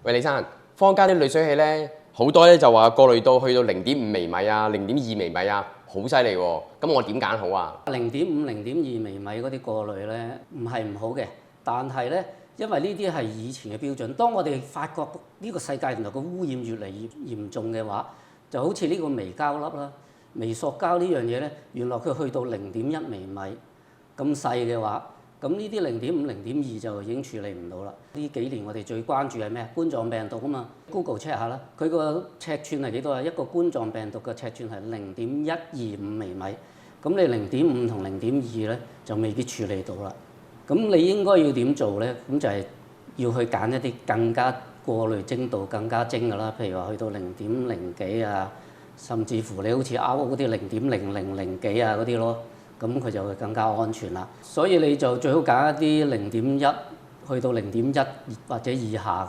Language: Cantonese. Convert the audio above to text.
喂，李生，坊間啲濾水器咧，好多咧就話過濾到去到0.5微米啊、0.2微米啊，好犀利喎。咁我點揀好啊？0.5、0.2微米嗰啲過濾咧，唔係唔好嘅，但係咧，因為呢啲係以前嘅標準。當我哋發覺呢個世界原來個污染越嚟越嚴重嘅話，就好似呢個微膠粒啦、微塑膠呢樣嘢咧，原來佢去到0.1微米咁細嘅話，咁呢啲0.5、0.2就已經處理唔到啦。呢幾年我哋最關注係咩？冠狀病毒啊嘛 ，Google check 下啦，佢個尺寸係幾多啊？一個冠狀病毒嘅尺寸係0.125微米，咁你0.5同0.2咧就未必處理到啦。咁你應該要點做咧？咁就係要去揀一啲更加過濾精度更加精嘅啦，譬如話去到0.0幾啊，甚至乎你好似 RO 嗰啲0.00幾啊嗰啲咯。咁佢就會更加安全啦，所以你就最好揀一啲0.1去到0.1或者以下嘅。